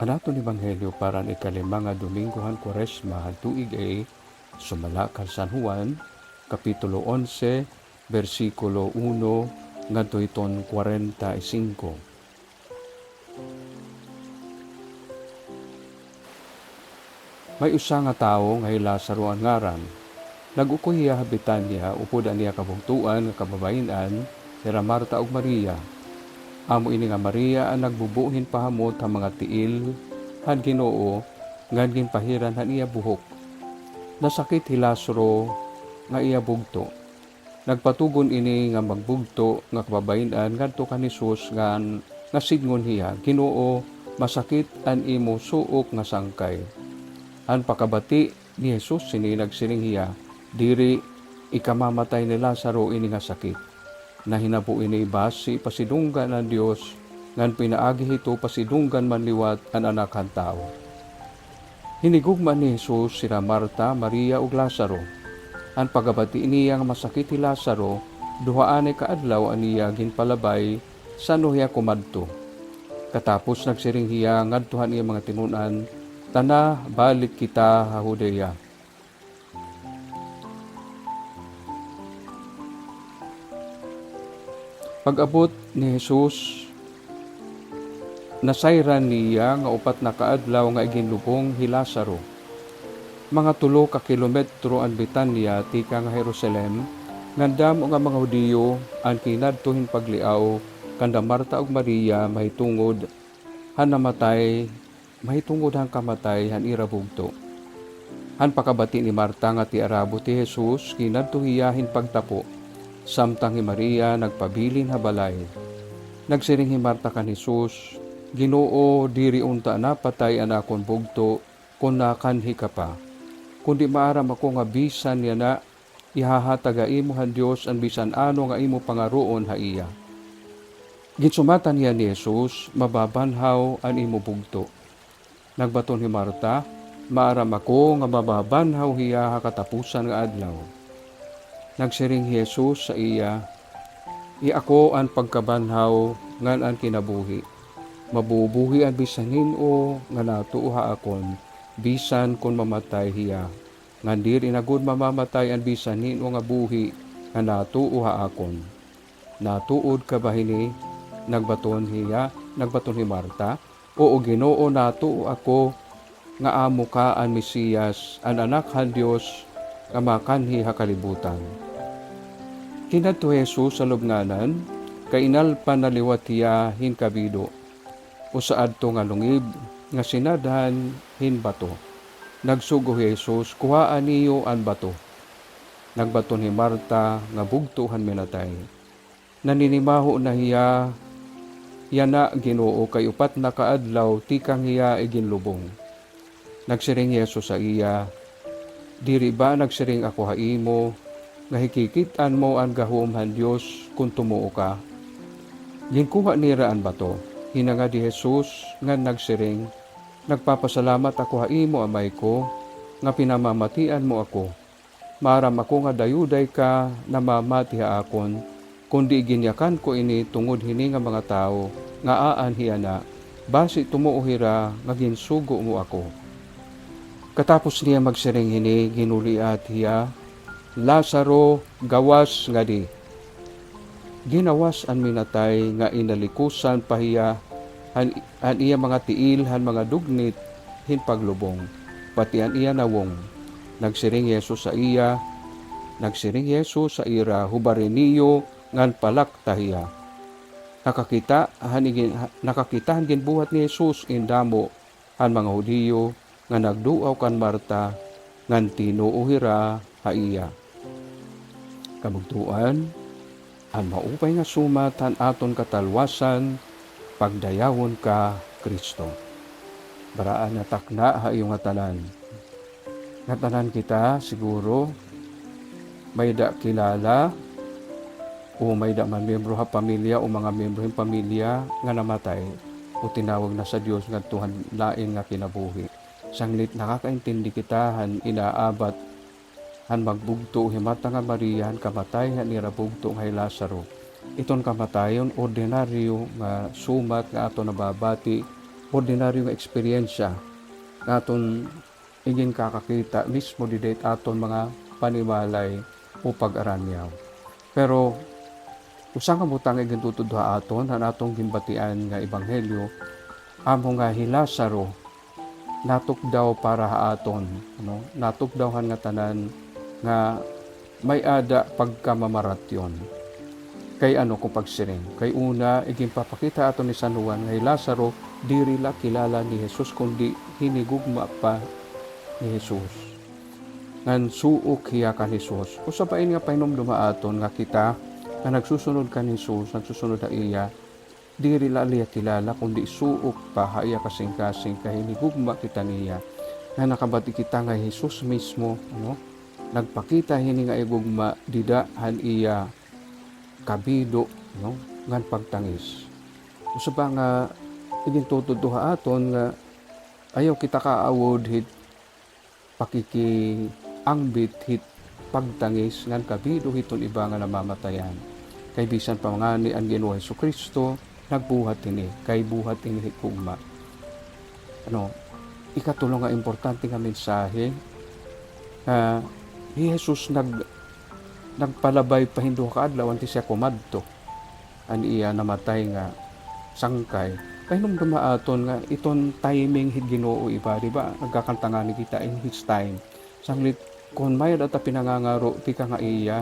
Anaton Ebanghelyo para ni kalima nga Domingohan Kwaresma tuig ay sumala kang San Juan, Kapitulo 11, versikulo 1 ngadto iton 45. May usa nga tawo nga Lazaro ang ngaran. Nag-ukoy iya habitan niya upod aniya kabungtuan nga kababayen-an sira Marta ug Maria. Amo ini nga Maria ang nagbubuhin pahamot ang mga tiil han Ginoo ngan ginpahiran han iya buhok. Nasakit si Lazaro nga iya bugto. Nagpatugon ini nga magbugto nga kababayen-an ngadto kan Hesus nga sidngon hiya, Ginoo, masakit an imo suok nga sangkay. An pakabati ni Hesus sini nagsiring hiya, diri ikamamatay ni Lazaro ini nga sakit. Nahinapo ini basi pasidunggan ng Dios ngan pinaagi hito pasidunggan manliwat ang anak kan tao. Hinigugman ni Jesus sira Marta, Maria ug Lazaro. Ang pagabati niya nga masakit ni Lazaro, duhaan ay kaadlaw aniya ginpalabay sa hiya kumadto. Katapos nagsiring hiya ngadtuhan iya mga tinunan, tana balik kita ha Judea. Pag-abot ni Jesus, nasayran niya nga upat na kaadlaw nga iginlubong hi Lazaro. Mga 3 ka kilometro ang Betania tika nga Jerusalem, ngandam nga mga Hudiyo ang kinadtuhin pagliaw kanda Marta ug Maria mahitungod han kamatay han irabugto. Han pakabati ni Marta nga ti arabo ti Jesus kinadtuhiyahin pagtapo. Samtang hi Maria nagpabilin habalay. Nagsiring hi Marta kan Jesus, Ginoo, diri unta na patay anakon bugto kun nakanhi ka pa. Kundi maaram ako nga bisan niya na ihahataga imo han Dios ang bisan ano nga imo pangaruon ha iya. Gitsumatan niya ni Jesus, mababanhaw an imo bugto. Nagbaton hi Marta, maaram ako nga mababanhaw hiya ha katapusan nga adlaw. Nagsiring Jesus sa iya, iako ang pagkabanhaw ngan ang kinabuhi. Mabubuhi ang bisan hino nga natuuha akon, bisan kun mamatay hiya. Ngan diri nagud mamamatay ang bisan hino nga buhi nga natuuha akon. Natuod ka ba hini? Nagbaton hi Marta, oo Ginoo, natuo ako nga amo ka ang Mesiyas, ang anak han Dios nga makanhi ha kalibutan. Kinadto Jesus sa lubnganan, kainal panaliwat hiya hin kabido. Usaad to nga lungib, nga sinadhan hin bato. Nagsugo Jesus, kuhaan niyo an bato. Nagbato ni Marta, nga bugtuhan minatay. Naninimaho na hiya, yana Ginoo kay upat na kaadlaw, tikang hiya iginlubong. Nagsiring Jesus sa iya, diri ba nagsiring ako ha imo, nga hikikitan mo ang gahom han Dios kung tumuo ka? Ginkuha nira an bato. Hinanga di Jesus nga nagsiring, nagpapasalamat ako ha imo amay ko, nga pinamamatian mo ako. Maram ako nga dayuday ka na mamati ha akon, kundi ginyakan ko ini tungod hini nga mga tao, nga aan hiya na, basi tumuo hira nga ginsugo mo ako. Katapos niya magsiring hini, ginuliat hiya, Lazaro, gawas nga di. Ginawas an minatay nga inalikusan pahiya han iya mga tiil han mga dugnit hin paglubong. Pati an iya nawong. Nagsiring Jesus sa iya, nagsiring Jesus sa ira, hubarin niyo ngan palak tahiya. Nakakitahan ginbuhat ni Jesus indamo han mga Hudiyo nga nagduaw kan Marta ngan tinuuhira ha iya. Kabugtuan, ang maupay nga sumatan aton katalwasan, pagdayawon ka, Kristo. Baraan na takna ha iyong atanan. Ngatanan kita, siguro, may da kilala, o may da man membro ha pamilya, o mga membro ng pamilya nga namatay, o tinawag na sa Dios nga tuhan lain nga kinabuhi. Sanglit nakakaintindi kita, han inaabat, han magbugto himata nga Maria han kamatay han irabugto nga Lazaro. Iton kamatayon ordinaryo nga sumat nga ato nababati ordinaryo nga eksperyensya nga aton igin kakakita mismo didit aton mga panimalay o pag-aranyaw. Pero usa ka butang igin tutudha aton han atong gimbatian nga ebanghelyo amo nga hi Lazaro natukdaw para haaton, natukdawhan nga tanan nga may ada pagkamamaratyon. Kay kung pagsiring. Kay una, igimpapakita ato ni San Juan, ngay Lazaro, diri la kilala ni Jesus, kundi hinigugma pa ni Jesus. Ngan suok hiya kan Jesus. Usapain nga pahinumduma aton nga kita, nga nagsusunod kan Jesus, nagsusunod na iya, diri la liya kilala, kundi suok pa haya kasing-kasing, kay hinigugma kita niya. Nga nakabati kita nga Jesus mismo, nagpakita hini nga igugma, didahan iya, kabido, ngan pagtangis. Usa pa nga igin tutuduha aton nga ayaw kita kaawod hit pakikiangbit hit pagtangis ngan kabido hiton iba nga namamatayan. Kay bisan pa nga ni ang Ginoo Hesukristo nagbuhat ini, kay buhat ini hit kugma. Ikatulo nga importante nga mensahe ni Jesus nagpalabay pahindo ka adlaw anti siya kumadto an iya namatay nga sangkay pahinom dumaaton nga iton timing hit Ginoo iba, di ba? Nagkakanta nga ni kita in his time sanglit kon may data pinangangaro ti ka nga iya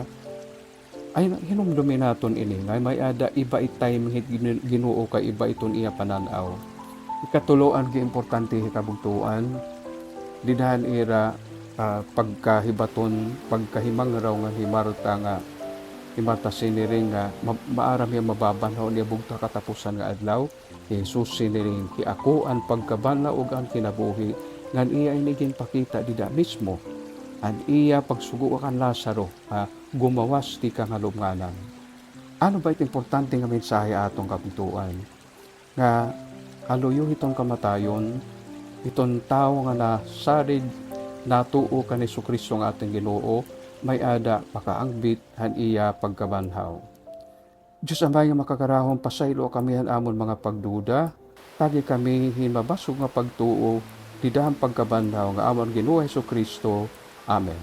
ay hinumdumi naton ini nga may ada iba it time hit Ginoo kay iba iton iya pananaw. Ikatuloan gi importante kabugtuan didahan ira pagkahibaton pagkahimang raw nga himarta nga himarta siniring nga maaram yang mababanhaw niya bugta katapusan nga adlaw. Jesus siniring ki ako ang pagkabanlaw ug ang kinabuhi ngan iya inigin pakita dida mismo an iya pagsugo kan Lazaro gumawas ti kangalumnganan. Ano ba iti importante nga mensahe atong kabituan nga kaluyo itong kamatayon iton tao nga nasarid natuo kan Hesukristo nga ating Ginoo may ada makaangbit han iya pagkabanhaw. Diyos amay nga makakarahon pasaylo kami han amon mga pagduda tagi kami hinmabasog nga pagtuo didahan pagkabanhaw nga amon Ginoo Hesukristo. Amen.